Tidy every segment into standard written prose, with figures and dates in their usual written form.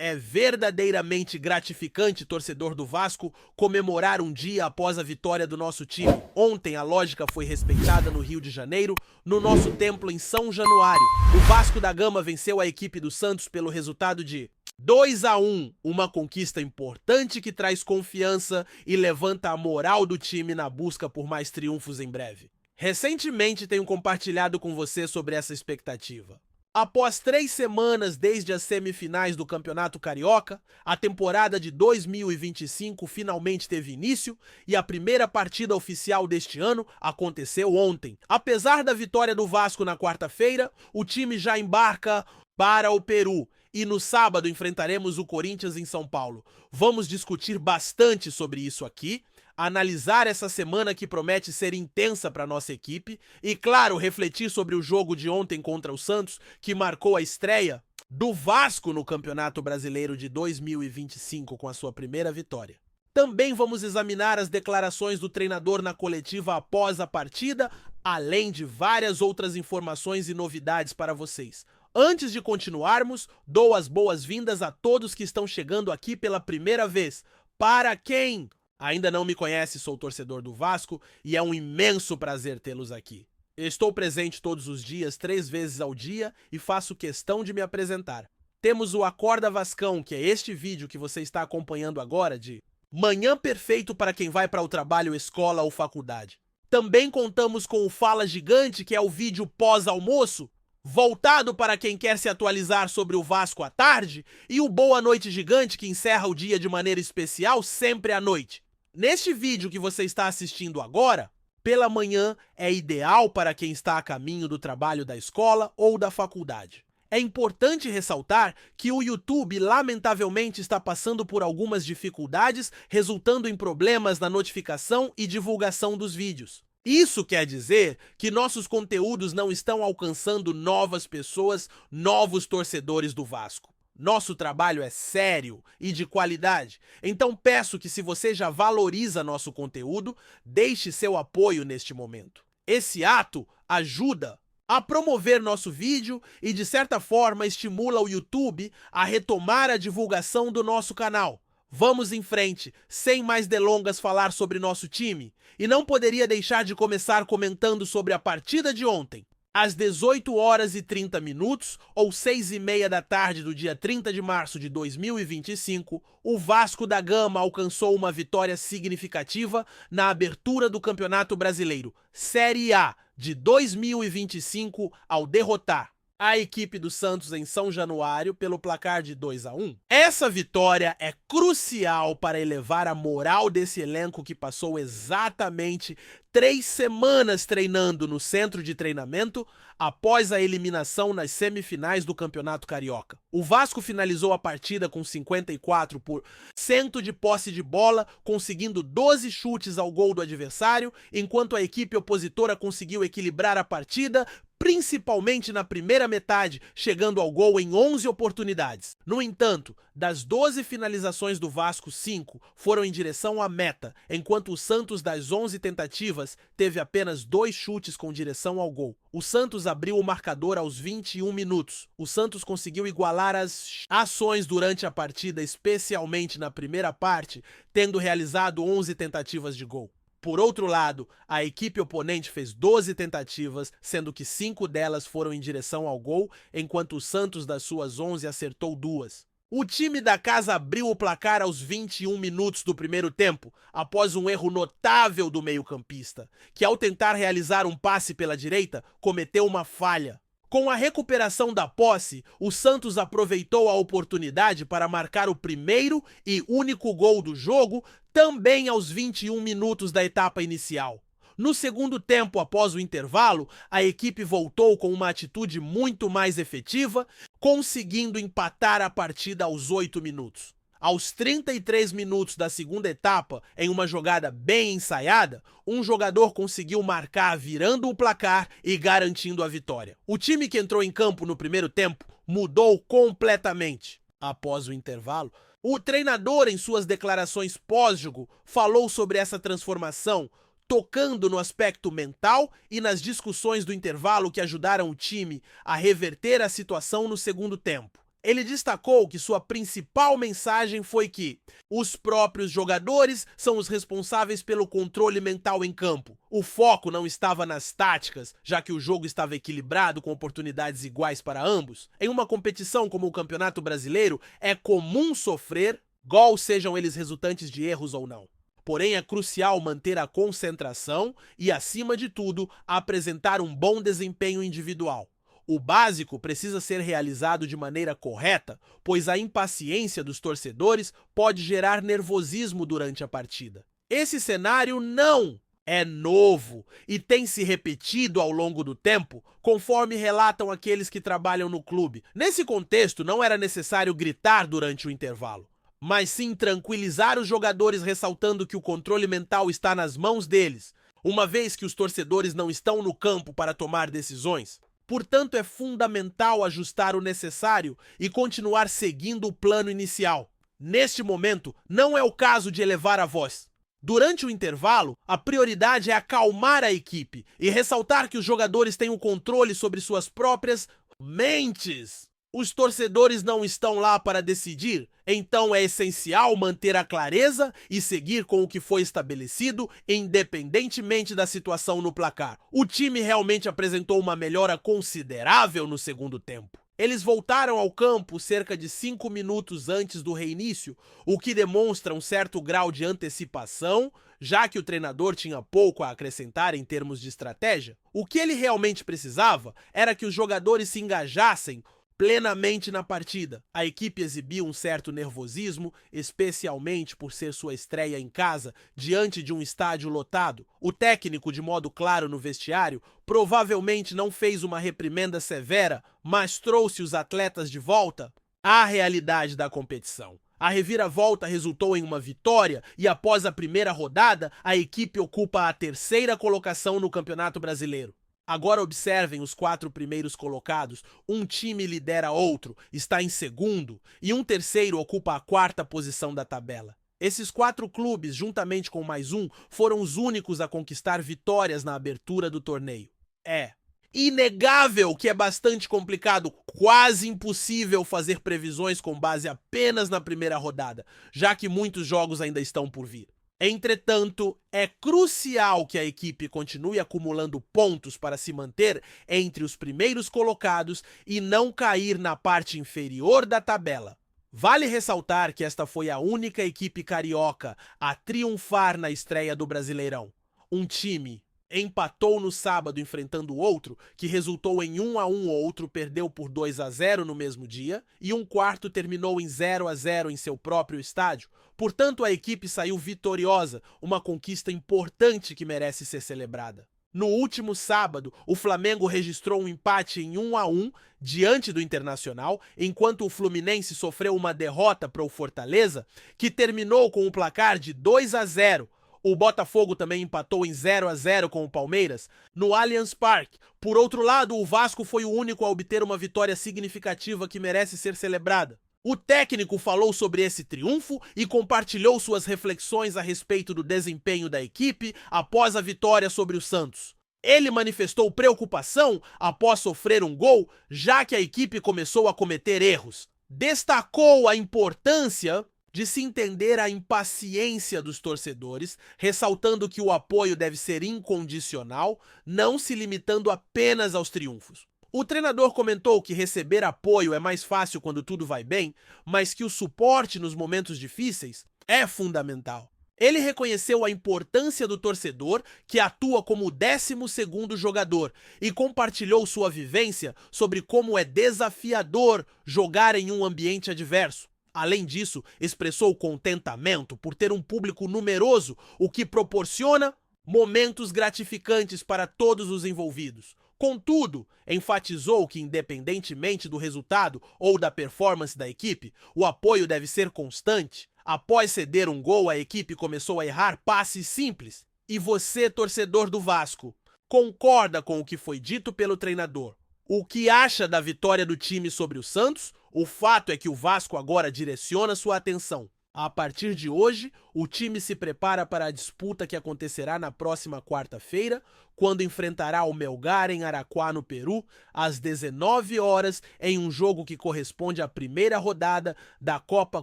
É verdadeiramente gratificante, torcedor do Vasco, comemorar um dia após a vitória do nosso time. Ontem a lógica foi respeitada no Rio de Janeiro, no nosso templo em São Januário. O Vasco da Gama venceu a equipe do Santos pelo resultado de 2-1, uma conquista importante que traz confiança e levanta a moral do time na busca por mais triunfos em breve. Recentemente tenho compartilhado com você sobre essa expectativa. Após 3 semanas desde as semifinais do Campeonato Carioca, a temporada de 2025 finalmente teve início e a primeira partida oficial deste ano aconteceu ontem. Apesar da vitória do Vasco na quarta-feira, o time já embarca para o Peru e no sábado enfrentaremos o Corinthians em São Paulo. Vamos discutir bastante sobre isso aqui, analisar essa semana que promete ser intensa para nossa equipe e, claro, refletir sobre o jogo de ontem contra o Santos, que marcou a estreia do Vasco no Campeonato Brasileiro de 2025 com a sua primeira vitória. Também vamos examinar as declarações do treinador na coletiva após a partida, além de várias outras informações e novidades para vocês. Antes de continuarmos, dou as boas-vindas a todos que estão chegando aqui pela primeira vez. Para quem ainda não me conhece, sou torcedor do Vasco e é um imenso prazer tê-los aqui. Estou presente todos os dias, 3 vezes ao dia e faço questão de me apresentar. Temos o Acorda Vascão, que é este vídeo que você está acompanhando agora, de manhã perfeito para quem vai para o trabalho, escola ou faculdade. Também contamos com o Fala Gigante, que é o vídeo pós-almoço, voltado para quem quer se atualizar sobre o Vasco à tarde, e o Boa Noite Gigante, que encerra o dia de maneira especial sempre à noite. Neste vídeo que você está assistindo agora, pela manhã é ideal para quem está a caminho do trabalho da escola ou da faculdade. É importante ressaltar que o YouTube lamentavelmente está passando por algumas dificuldades, resultando em problemas na notificação e divulgação dos vídeos. Isso quer dizer que nossos conteúdos não estão alcançando novas pessoas, novos torcedores do Vasco. Nosso trabalho é sério e de qualidade, então peço que, se você já valoriza nosso conteúdo, deixe seu apoio neste momento. Esse ato ajuda a promover nosso vídeo e, de certa forma, estimula o YouTube a retomar a divulgação do nosso canal. Vamos em frente, sem mais delongas, falar sobre nosso time. E não poderia deixar de começar comentando sobre a partida de ontem. Às 18h30, ou 6h30 da tarde do dia 30 de março de 2025, o Vasco da Gama alcançou uma vitória significativa na abertura do Campeonato Brasileiro, Série A, de 2025, ao derrotar a equipe do Santos em São Januário pelo placar de 2-1. Essa vitória é crucial para elevar a moral desse elenco que passou exatamente 3 semanas treinando no centro de treinamento após a eliminação nas semifinais do Campeonato Carioca. O Vasco finalizou a partida com 54% de posse de bola, conseguindo 12 chutes ao gol do adversário, enquanto a equipe opositora conseguiu equilibrar a partida, principalmente na primeira metade, chegando ao gol em 11 oportunidades. No entanto, das 12 finalizações do Vasco, 5 foram em direção à meta, enquanto o Santos, das 11 tentativas, teve apenas 2 chutes com direção ao gol. O Santos abriu o marcador aos 21 minutos. O Santos conseguiu igualar as ações durante a partida, especialmente na primeira parte, tendo realizado 11 tentativas de gol. Por outro lado, a equipe oponente fez 12 tentativas, sendo que 5 delas foram em direção ao gol, enquanto o Santos, das suas 11, acertou 2. O time da casa abriu o placar aos 21 minutos do primeiro tempo, após um erro notável do meio-campista, que, ao tentar realizar um passe pela direita, cometeu uma falha. Com a recuperação da posse, o Santos aproveitou a oportunidade para marcar o primeiro e único gol do jogo, também aos 21 minutos da etapa inicial. No segundo tempo, após o intervalo, a equipe voltou com uma atitude muito mais efetiva, conseguindo empatar a partida aos 8 minutos. Aos 33 minutos da segunda etapa, em uma jogada bem ensaiada, um jogador conseguiu marcar virando o placar e garantindo a vitória. O time que entrou em campo no primeiro tempo mudou completamente. Após o intervalo, o treinador, em suas declarações pós-jogo, falou sobre essa transformação, tocando no aspecto mental e nas discussões do intervalo que ajudaram o time a reverter a situação no segundo tempo. Ele destacou que sua principal mensagem foi que os próprios jogadores são os responsáveis pelo controle mental em campo. O foco não estava nas táticas, já que o jogo estava equilibrado com oportunidades iguais para ambos. Em uma competição como o Campeonato Brasileiro, é comum sofrer gols, sejam eles resultantes de erros ou não. Porém, é crucial manter a concentração e, acima de tudo, apresentar um bom desempenho individual. O básico precisa ser realizado de maneira correta, pois a impaciência dos torcedores pode gerar nervosismo durante a partida. Esse cenário não é novo e tem se repetido ao longo do tempo, conforme relatam aqueles que trabalham no clube. Nesse contexto, não era necessário gritar durante o intervalo, mas sim tranquilizar os jogadores, ressaltando que o controle mental está nas mãos deles, uma vez que os torcedores não estão no campo para tomar decisões. Portanto, é fundamental ajustar o necessário e continuar seguindo o plano inicial. Neste momento, não é o caso de elevar a voz. Durante o intervalo, a prioridade é acalmar a equipe e ressaltar que os jogadores têm o controle sobre suas próprias mentes. Os torcedores não estão lá para decidir, então é essencial manter a clareza e seguir com o que foi estabelecido, independentemente da situação no placar. O time realmente apresentou uma melhora considerável no segundo tempo. Eles voltaram ao campo cerca de 5 minutos antes do reinício, o que demonstra um certo grau de antecipação, já que o treinador tinha pouco a acrescentar em termos de estratégia. O que ele realmente precisava era que os jogadores se engajassem plenamente na partida. A equipe exibiu um certo nervosismo, especialmente por ser sua estreia em casa, diante de um estádio lotado. O técnico, de modo claro no vestiário, provavelmente não fez uma reprimenda severa, mas trouxe os atletas de volta à realidade da competição. A reviravolta resultou em uma vitória e, após a primeira rodada, a equipe ocupa a terceira colocação no Campeonato Brasileiro. Agora observem os 4 primeiros colocados. Um time lidera outro, está em segundo, e um terceiro ocupa a 4ª posição da tabela. Esses 4 clubes, juntamente com mais um, foram os únicos a conquistar vitórias na abertura do torneio. É inegável que é bastante complicado, quase impossível fazer previsões com base apenas na primeira rodada, já que muitos jogos ainda estão por vir. Entretanto, é crucial que a equipe continue acumulando pontos para se manter entre os primeiros colocados e não cair na parte inferior da tabela. Vale ressaltar que esta foi a única equipe carioca a triunfar na estreia do Brasileirão. Um time empatou no sábado enfrentando o outro, que resultou em 1-1, o outro perdeu por 2-0 no mesmo dia, e um quarto terminou em 0-0 em seu próprio estádio. Portanto, a equipe saiu vitoriosa, uma conquista importante que merece ser celebrada. No último sábado, o Flamengo registrou um empate em 1-1 diante do Internacional, enquanto o Fluminense sofreu uma derrota para o Fortaleza, que terminou com um placar de 2-0. O Botafogo também empatou em 0-0 com o Palmeiras no Allianz Parque. Por outro lado, o Vasco foi o único a obter uma vitória significativa que merece ser celebrada. O técnico falou sobre esse triunfo e compartilhou suas reflexões a respeito do desempenho da equipe após a vitória sobre o Santos. Ele manifestou preocupação após sofrer um gol, já que a equipe começou a cometer erros. Destacou a importância de se entender a impaciência dos torcedores, ressaltando que o apoio deve ser incondicional, não se limitando apenas aos triunfos. O treinador comentou que receber apoio é mais fácil quando tudo vai bem, mas que o suporte nos momentos difíceis é fundamental. Ele reconheceu a importância do torcedor, que atua como o 12º jogador, e compartilhou sua vivência sobre como é desafiador jogar em um ambiente adverso. Além disso, expressou contentamento por ter um público numeroso, o que proporciona momentos gratificantes para todos os envolvidos. Contudo, enfatizou que, independentemente do resultado ou da performance da equipe, o apoio deve ser constante. Após ceder um gol, a equipe começou a errar passes simples. E você, torcedor do Vasco, concorda com o que foi dito pelo treinador? O que acha da vitória do time sobre o Santos? O fato é que o Vasco agora direciona sua atenção A partir de hoje, o time se prepara para a disputa que acontecerá na próxima quarta-feira, quando enfrentará o Melgar em Araquá, no Peru, às 19 horas, em um jogo que corresponde à primeira rodada da Copa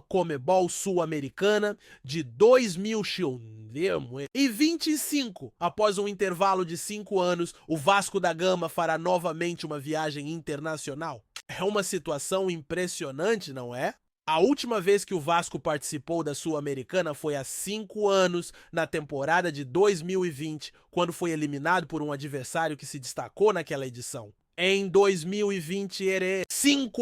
Comebol Sul-Americana de 2025. Após um intervalo de 5 anos, o Vasco da Gama fará novamente uma viagem internacional. É uma situação impressionante, não é? A última vez que o Vasco participou da Sul-Americana foi há 5 anos, na temporada de 2020, quando foi eliminado por um adversário que se destacou naquela edição. Em 2020,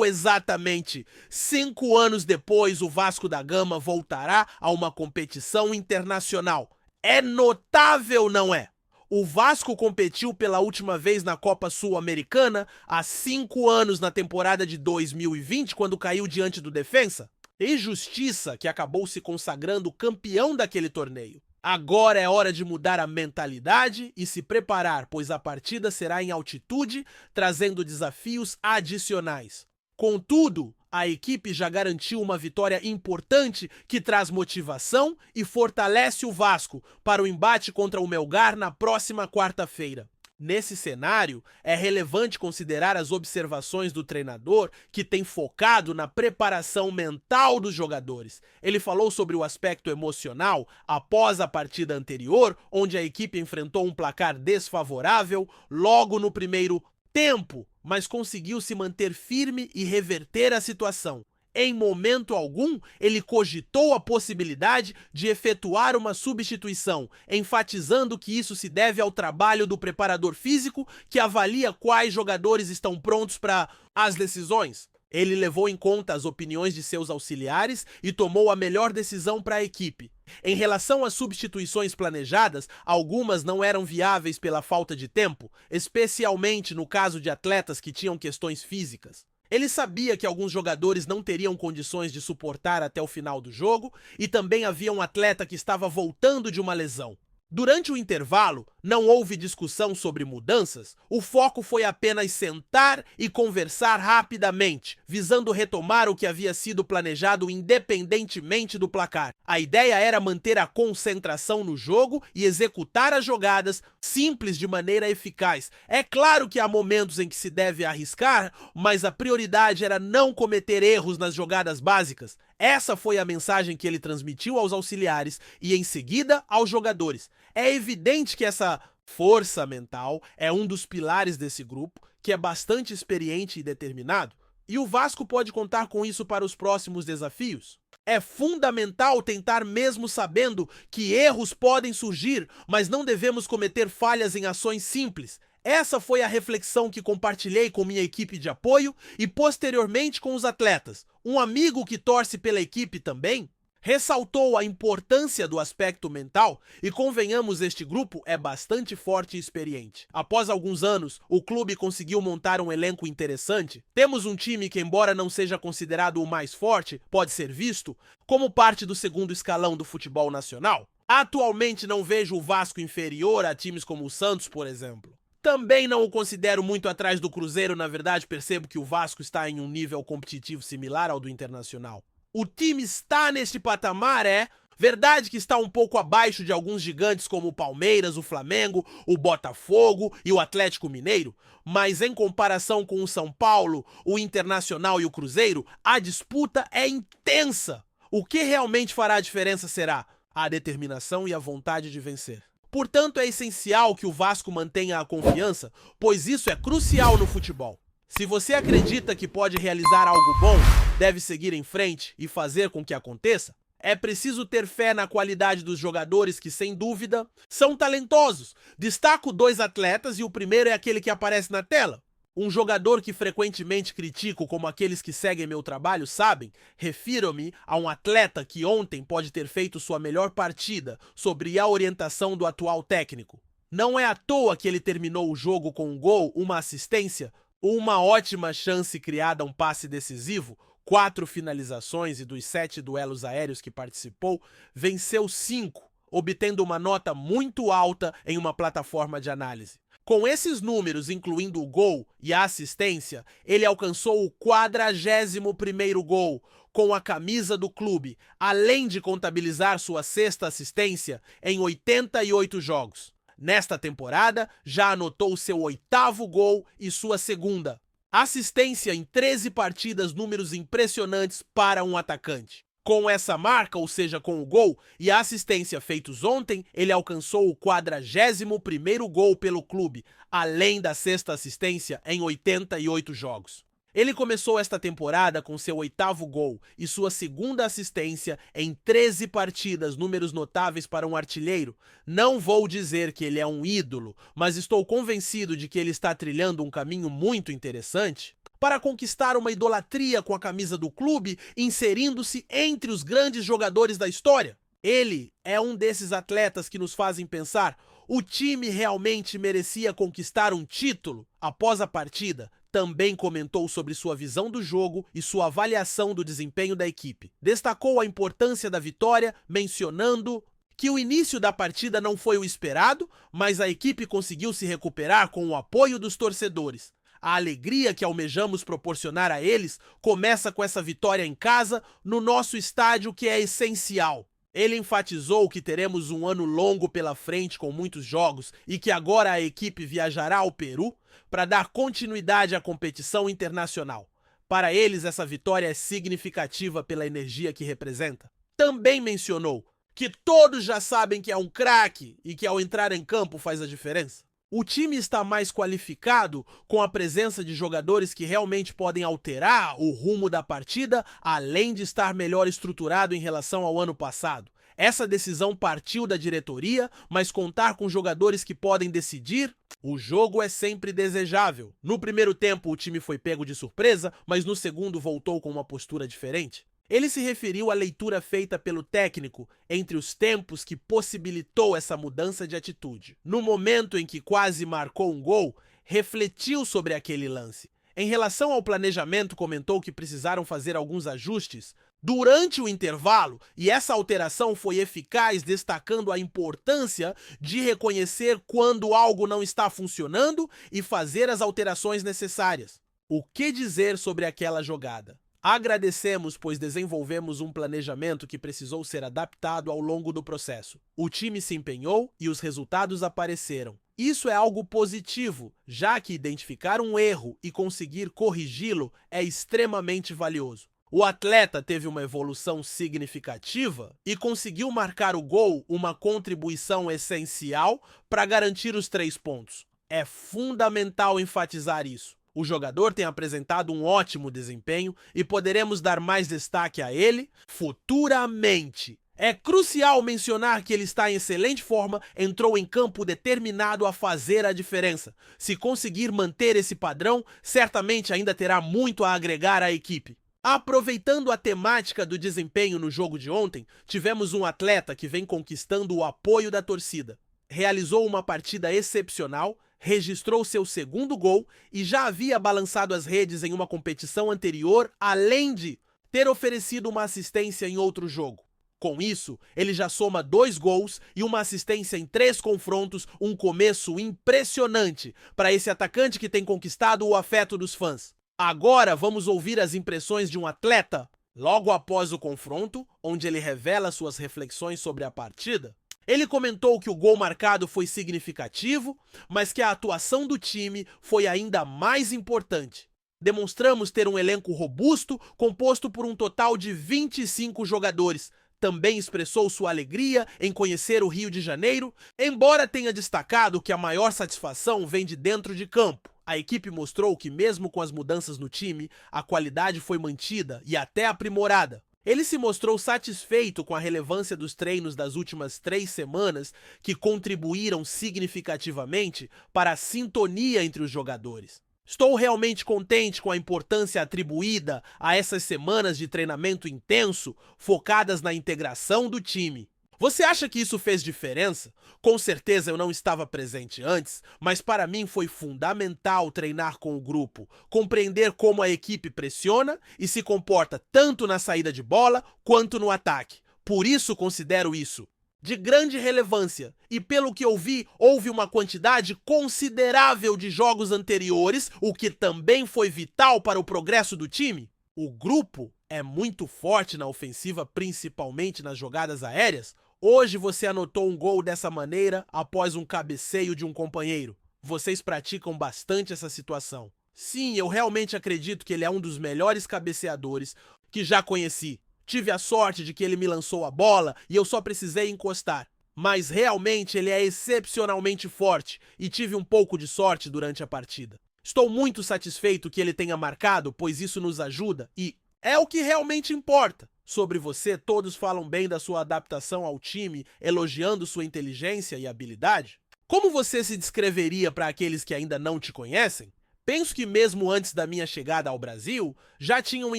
exatamente 5 anos depois, o Vasco da Gama voltará a uma competição internacional. É notável, não é? O Vasco competiu pela última vez na Copa Sul-Americana há 5 anos, na temporada de 2020, quando caiu diante do Defensa. E Justiça, que acabou se consagrando campeão daquele torneio. Agora é hora de mudar a mentalidade e se preparar, pois a partida será em altitude, trazendo desafios adicionais. Contudo, a equipe já garantiu uma vitória importante que traz motivação e fortalece o Vasco para o embate contra o Melgar na próxima quarta-feira. Nesse cenário, é relevante considerar as observações do treinador, que tem focado na preparação mental dos jogadores. Ele falou sobre o aspecto emocional após a partida anterior, onde a equipe enfrentou um placar desfavorável logo no primeiro tempo, mas conseguiu se manter firme e reverter a situação. Em momento algum, ele cogitou a possibilidade de efetuar uma substituição, enfatizando que isso se deve ao trabalho do preparador físico, que avalia quais jogadores estão prontos para as decisões. Ele levou em conta as opiniões de seus auxiliares e tomou a melhor decisão para a equipe. Em relação às substituições planejadas, algumas não eram viáveis pela falta de tempo, especialmente no caso de atletas que tinham questões físicas. Ele sabia que alguns jogadores não teriam condições de suportar até o final do jogo e também havia um atleta que estava voltando de uma lesão. Durante o intervalo, não houve discussão sobre mudanças, o foco foi apenas sentar e conversar rapidamente, visando retomar o que havia sido planejado independentemente do placar. A ideia era manter a concentração no jogo e executar as jogadas simples de maneira eficaz. É claro que há momentos em que se deve arriscar, mas a prioridade era não cometer erros nas jogadas básicas. Essa foi a mensagem que ele transmitiu aos auxiliares e, em seguida, aos jogadores. É evidente que essa força mental é um dos pilares desse grupo, que é bastante experiente e determinado, e o Vasco pode contar com isso para os próximos desafios. É fundamental tentar, mesmo sabendo que erros podem surgir, mas não devemos cometer falhas em ações simples. Essa foi a reflexão que compartilhei com minha equipe de apoio e posteriormente com os atletas. Um amigo que torce pela equipe também ressaltou a importância do aspecto mental e, convenhamos, este grupo é bastante forte e experiente. Após alguns anos, o clube conseguiu montar um elenco interessante. Temos um time que, embora não seja considerado o mais forte, pode ser visto como parte do segundo escalão do futebol nacional. Atualmente não vejo o Vasco inferior a times como o Santos, por exemplo. Também não o considero muito atrás do Cruzeiro, na verdade percebo que o Vasco está em um nível competitivo similar ao do Internacional. O time está neste patamar, é verdade que está um pouco abaixo de alguns gigantes como o Palmeiras, o Flamengo, o Botafogo e o Atlético Mineiro, mas em comparação com o São Paulo, o Internacional e o Cruzeiro, a disputa é intensa. O que realmente fará a diferença será a determinação e a vontade de vencer. Portanto, é essencial que o Vasco mantenha a confiança, pois isso é crucial no futebol. Se você acredita que pode realizar algo bom, deve seguir em frente e fazer com que aconteça. É preciso ter fé na qualidade dos jogadores que, sem dúvida, são talentosos. Destaco 2 atletas e o primeiro é aquele que aparece na tela. Um jogador que frequentemente critico, como aqueles que seguem meu trabalho sabem, refiro-me a um atleta que ontem pode ter feito sua melhor partida sob a orientação do atual técnico. Não é à toa que ele terminou o jogo com um gol, uma assistência, uma ótima chance criada, um passe decisivo, 4 finalizações e dos 7 duelos aéreos que participou, venceu 5, obtendo uma nota muito alta em uma plataforma de análise. Com esses números, incluindo o gol e a assistência, ele alcançou o 41º gol, com a camisa do clube, além de contabilizar sua sexta assistência em 88 jogos. Nesta temporada, já anotou seu 8º gol e sua segunda assistência em 13 partidas, números impressionantes para um atacante. Com essa marca, ou seja, com o gol e a assistência feitos ontem, ele alcançou o 41º gol pelo clube, além da sexta assistência em 88 jogos. Ele começou esta temporada com seu 8º gol e sua segunda assistência em 13 partidas, números notáveis para um artilheiro. Não vou dizer que ele é um ídolo, mas estou convencido de que ele está trilhando um caminho muito interessante para conquistar uma idolatria com a camisa do clube, inserindo-se entre os grandes jogadores da história. Ele é um desses atletas que nos fazem pensar: o time realmente merecia conquistar um título? Após a partida, também comentou sobre sua visão do jogo e sua avaliação do desempenho da equipe. Destacou a importância da vitória, mencionando que o início da partida não foi o esperado, mas a equipe conseguiu se recuperar com o apoio dos torcedores. A alegria que almejamos proporcionar a eles começa com essa vitória em casa, no nosso estádio, que é essencial. Ele enfatizou que teremos um ano longo pela frente com muitos jogos e que agora a equipe viajará ao Peru para dar continuidade à competição internacional. Para eles, essa vitória é significativa pela energia que representa. Também mencionou que todos já sabem que é um craque e que ao entrar em campo faz a diferença. O time está mais qualificado com a presença de jogadores que realmente podem alterar o rumo da partida, além de estar melhor estruturado em relação ao ano passado. Essa decisão partiu da diretoria, mas contar com jogadores que podem decidir, o jogo é sempre desejável. No primeiro tempo o time foi pego de surpresa, mas no segundo voltou com uma postura diferente. Ele se referiu à leitura feita pelo técnico entre os tempos que possibilitou essa mudança de atitude. No momento em que quase marcou um gol, refletiu sobre aquele lance. Em relação ao planejamento, comentou que precisaram fazer alguns ajustes durante o intervalo e essa alteração foi eficaz, destacando a importância de reconhecer quando algo não está funcionando e fazer as alterações necessárias. O que dizer sobre aquela jogada? Agradecemos, pois desenvolvemos um planejamento que precisou ser adaptado ao longo do processo. O time se empenhou e os resultados apareceram. Isso é algo positivo, já que identificar um erro e conseguir corrigi-lo é extremamente valioso. O atleta teve uma evolução significativa e conseguiu marcar o gol, uma contribuição essencial para garantir os 3 pontos. É fundamental enfatizar isso. O jogador tem apresentado um ótimo desempenho e poderemos dar mais destaque a ele futuramente. É crucial mencionar que ele está em excelente forma, entrou em campo determinado a fazer a diferença. Se conseguir manter esse padrão, certamente ainda terá muito a agregar à equipe. Aproveitando a temática do desempenho no jogo de ontem, tivemos um atleta que vem conquistando o apoio da torcida. Realizou uma partida excepcional, registrou seu 2º gol e já havia balançado as redes em uma competição anterior, além de ter oferecido uma assistência em outro jogo. Com isso, ele já soma 2 gols e uma assistência em 3 confrontos, um começo impressionante para esse atacante que tem conquistado o afeto dos fãs. Agora vamos ouvir as impressões de um atleta logo após o confronto, onde ele revela suas reflexões sobre a partida. Ele comentou que o gol marcado foi significativo, mas que a atuação do time foi ainda mais importante. Demonstramos ter um elenco robusto, composto por um total de 25 jogadores. Também expressou sua alegria em conhecer o Rio de Janeiro, embora tenha destacado que a maior satisfação vem de dentro de campo. A equipe mostrou que mesmo com as mudanças no time, a qualidade foi mantida e até aprimorada. Ele se mostrou satisfeito com a relevância dos treinos das últimas 3 semanas, que contribuíram significativamente para a sintonia entre os jogadores. Estou realmente contente com a importância atribuída a essas semanas de treinamento intenso, focadas na integração do time. Você acha que isso fez diferença? Com certeza eu não estava presente antes, mas para mim foi fundamental treinar com o grupo, compreender como a equipe pressiona e se comporta tanto na saída de bola quanto no ataque. Por isso considero isso de grande relevância e, pelo que eu vi, houve uma quantidade considerável de jogos anteriores, o que também foi vital para o progresso do time. O grupo é muito forte na ofensiva, principalmente nas jogadas aéreas. Hoje você anotou um gol dessa maneira após um cabeceio de um companheiro. Vocês praticam bastante essa situação. Sim, eu realmente acredito que ele é um dos melhores cabeceadores que já conheci. Tive a sorte de que ele me lançou a bola e eu só precisei encostar. Mas realmente ele é excepcionalmente forte e tive um pouco de sorte durante a partida. Estou muito satisfeito que ele tenha marcado, pois isso nos ajuda e é o que realmente importa. Sobre você, todos falam bem da sua adaptação ao time, elogiando sua inteligência e habilidade. Como você se descreveria para aqueles que ainda não te conhecem? Penso que mesmo antes da minha chegada ao Brasil, já tinha uma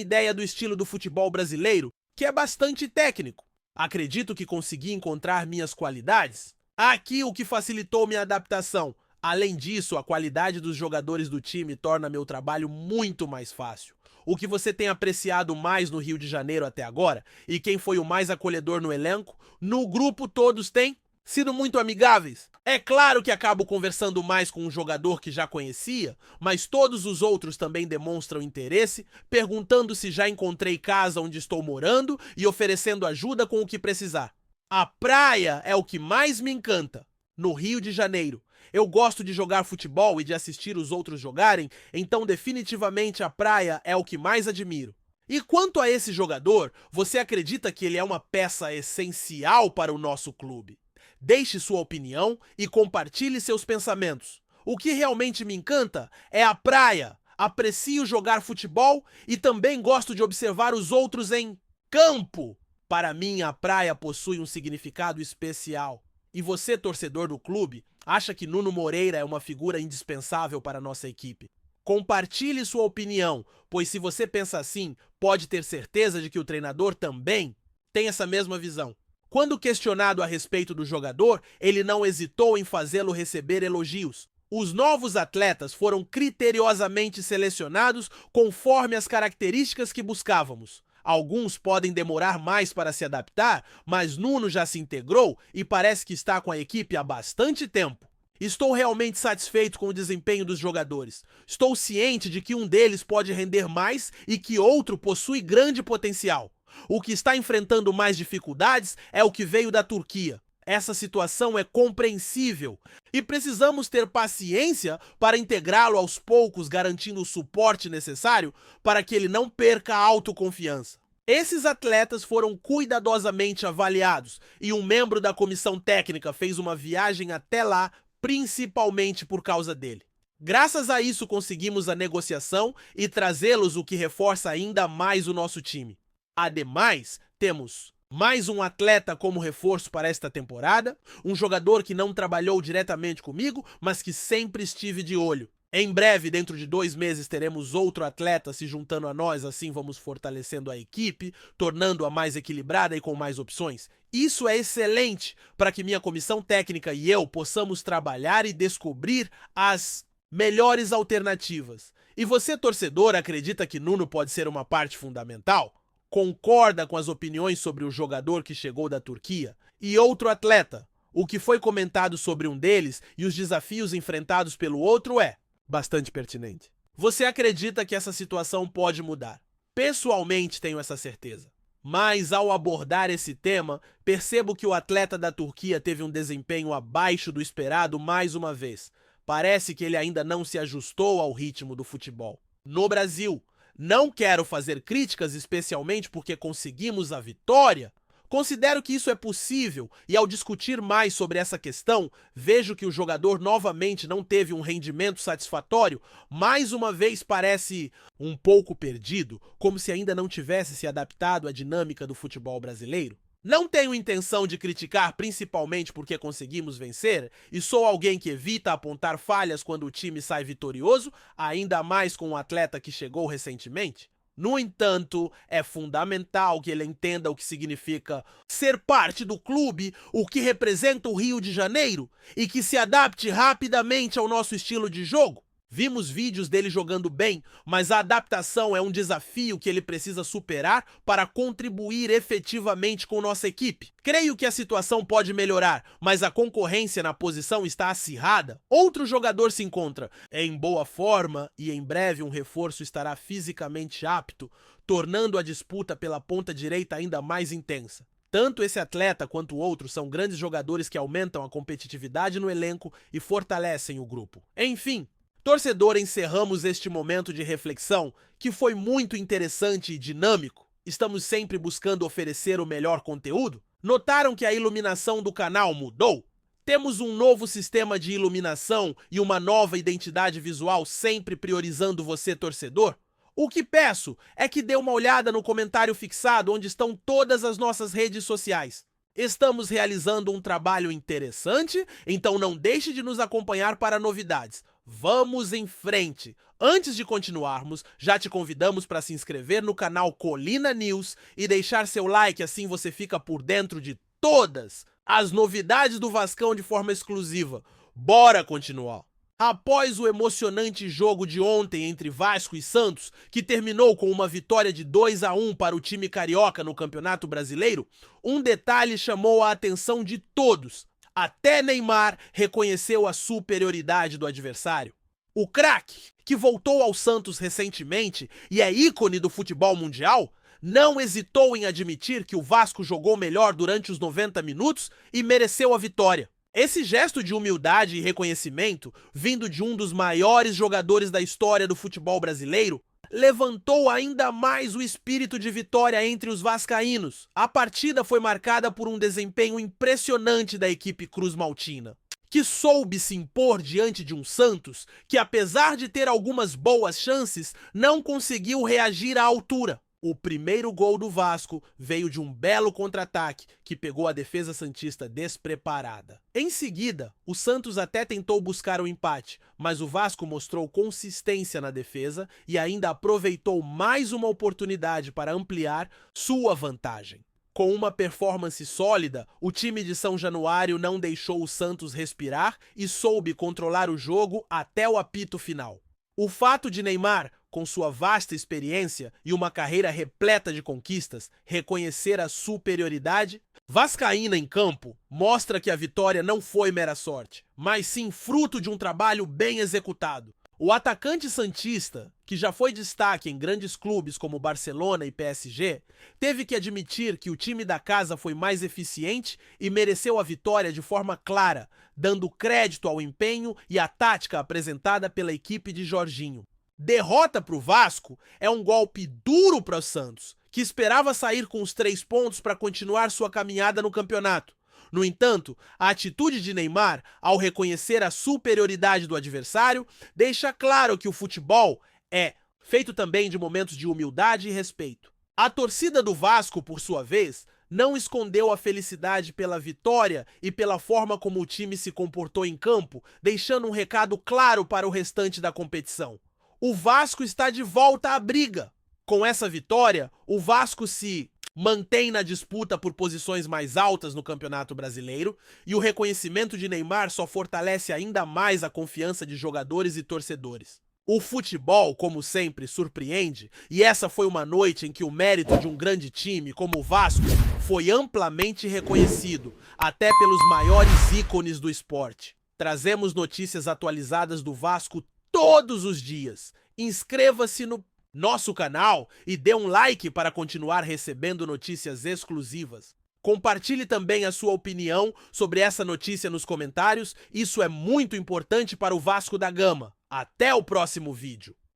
ideia do estilo do futebol brasileiro, que é bastante técnico. Acredito que consegui encontrar minhas qualidades. Aqui o que facilitou minha adaptação. Além disso, a qualidade dos jogadores do time torna meu trabalho muito mais fácil. O que você tem apreciado mais no Rio de Janeiro até agora? E quem foi o mais acolhedor no elenco? No grupo todos têm sido muito amigáveis. É claro que acabo conversando mais com um jogador que já conhecia, mas todos os outros também demonstram interesse, perguntando se já encontrei casa onde estou morando e oferecendo ajuda com o que precisar. A praia é o que mais me encanta. No Rio de Janeiro. Eu gosto de jogar futebol e de assistir os outros jogarem, então definitivamente a praia é o que mais admiro. E quanto a esse jogador, você acredita que ele é uma peça essencial para o nosso clube? Deixe sua opinião e compartilhe seus pensamentos. O que realmente me encanta é a praia. Aprecio jogar futebol e também gosto de observar os outros em campo. Para mim, a praia possui um significado especial. E você, torcedor do clube, acha que Nuno Moreira é uma figura indispensável para a nossa equipe? Compartilhe sua opinião, pois se você pensa assim, pode ter certeza de que o treinador também tem essa mesma visão. Quando questionado a respeito do jogador, ele não hesitou em fazê-lo receber elogios. Os novos atletas foram criteriosamente selecionados conforme as características que buscávamos. Alguns podem demorar mais para se adaptar, mas Nuno já se integrou e parece que está com a equipe há bastante tempo. Estou realmente satisfeito com o desempenho dos jogadores. Estou ciente de que um deles pode render mais e que outro possui grande potencial. O que está enfrentando mais dificuldades é o que veio da Turquia. Essa situação é compreensível e precisamos ter paciência para integrá-lo aos poucos, garantindo o suporte necessário para que ele não perca a autoconfiança. Esses atletas foram cuidadosamente avaliados e um membro da comissão técnica fez uma viagem até lá, principalmente por causa dele. Graças a isso conseguimos a negociação e trazê-los, o que reforça ainda mais o nosso time. Ademais, temos mais um atleta como reforço para esta temporada, um jogador que não trabalhou diretamente comigo, mas que sempre estive de olho. Em breve, dentro de 2 meses, teremos outro atleta se juntando a nós, assim vamos fortalecendo a equipe, tornando-a mais equilibrada e com mais opções. Isso é excelente para que minha comissão técnica e eu possamos trabalhar e descobrir as melhores alternativas. E você, torcedor, acredita que Nuno pode ser uma parte fundamental? Concorda com as opiniões sobre o jogador que chegou da Turquia? E outro atleta? O que foi comentado sobre um deles e os desafios enfrentados pelo outro é bastante pertinente. Você acredita que essa situação pode mudar? Pessoalmente tenho essa certeza. Mas ao abordar esse tema, percebo que o atleta da Turquia teve um desempenho abaixo do esperado mais uma vez. Parece que ele ainda não se ajustou ao ritmo do futebol. No Brasil, não quero fazer críticas, especialmente porque conseguimos a vitória. Considero que isso é possível e ao discutir mais sobre essa questão, vejo que o jogador novamente não teve um rendimento satisfatório, mais uma vez parece um pouco perdido, como se ainda não tivesse se adaptado à dinâmica do futebol brasileiro. Não tenho intenção de criticar, principalmente porque conseguimos vencer, e sou alguém que evita apontar falhas quando o time sai vitorioso, ainda mais com um atleta que chegou recentemente. No entanto, é fundamental que ele entenda o que significa ser parte do clube, o que representa o Rio de Janeiro, e que se adapte rapidamente ao nosso estilo de jogo. Vimos vídeos dele jogando bem, mas a adaptação é um desafio que ele precisa superar para contribuir efetivamente com nossa equipe. Creio que a situação pode melhorar, mas a concorrência na posição está acirrada. Outro jogador se encontra em boa forma e em breve um reforço estará fisicamente apto, tornando a disputa pela ponta direita ainda mais intensa. Tanto esse atleta quanto o outro são grandes jogadores que aumentam a competitividade no elenco e fortalecem o grupo. Enfim, torcedor, encerramos este momento de reflexão que foi muito interessante e dinâmico. Estamos sempre buscando oferecer o melhor conteúdo? Notaram que a iluminação do canal mudou? Temos um novo sistema de iluminação e uma nova identidade visual sempre priorizando você, torcedor? O que peço é que dê uma olhada no comentário fixado onde estão todas as nossas redes sociais. Estamos realizando um trabalho interessante, então não deixe de nos acompanhar para novidades. Vamos em frente! Antes de continuarmos, já te convidamos para se inscrever no canal Colina News e deixar seu like, assim você fica por dentro de todas as novidades do Vascão de forma exclusiva. Bora continuar! Após o emocionante jogo de ontem entre Vasco e Santos, que terminou com uma vitória de 2-1 para o time carioca no Campeonato Brasileiro, um detalhe chamou a atenção de todos. Até Neymar reconheceu a superioridade do adversário. O craque, que voltou ao Santos recentemente e é ícone do futebol mundial, não hesitou em admitir que o Vasco jogou melhor durante os 90 minutos e mereceu a vitória. Esse gesto de humildade e reconhecimento, vindo de um dos maiores jogadores da história do futebol brasileiro, levantou ainda mais o espírito de vitória entre os vascaínos. A partida foi marcada por um desempenho impressionante da equipe cruz-maltina, que soube se impor diante de um Santos que, apesar de ter algumas boas chances, não conseguiu reagir à altura. O primeiro gol do Vasco veio de um belo contra-ataque que pegou a defesa santista despreparada. Em seguida, o Santos até tentou buscar o empate, mas o Vasco mostrou consistência na defesa e ainda aproveitou mais uma oportunidade para ampliar sua vantagem. Com uma performance sólida, o time de São Januário não deixou o Santos respirar e soube controlar o jogo até o apito final. O fato de Neymar, com sua vasta experiência e uma carreira repleta de conquistas, reconhecer a superioridade vascaína em campo, mostra que a vitória não foi mera sorte, mas sim fruto de um trabalho bem executado. O atacante santista, que já foi destaque em grandes clubes como Barcelona e PSG, teve que admitir que o time da casa foi mais eficiente e mereceu a vitória de forma clara, dando crédito ao empenho e à tática apresentada pela equipe de Jorginho. Derrota para o Vasco é um golpe duro para o Santos, que esperava sair com os 3 pontos para continuar sua caminhada no campeonato. No entanto, a atitude de Neymar, ao reconhecer a superioridade do adversário, deixa claro que o futebol é feito também de momentos de humildade e respeito. A torcida do Vasco, por sua vez, não escondeu a felicidade pela vitória e pela forma como o time se comportou em campo, deixando um recado claro para o restante da competição. O Vasco está de volta à briga. Com essa vitória, o Vasco se mantém na disputa por posições mais altas no Campeonato Brasileiro e o reconhecimento de Neymar só fortalece ainda mais a confiança de jogadores e torcedores. O futebol, como sempre, surpreende e essa foi uma noite em que o mérito de um grande time como o Vasco foi amplamente reconhecido, até pelos maiores ícones do esporte. Trazemos notícias atualizadas do Vasco todos os dias. Inscreva-se no nosso canal e dê um like para continuar recebendo notícias exclusivas. Compartilhe também a sua opinião sobre essa notícia nos comentários, isso é muito importante para o Vasco da Gama. Até o próximo vídeo.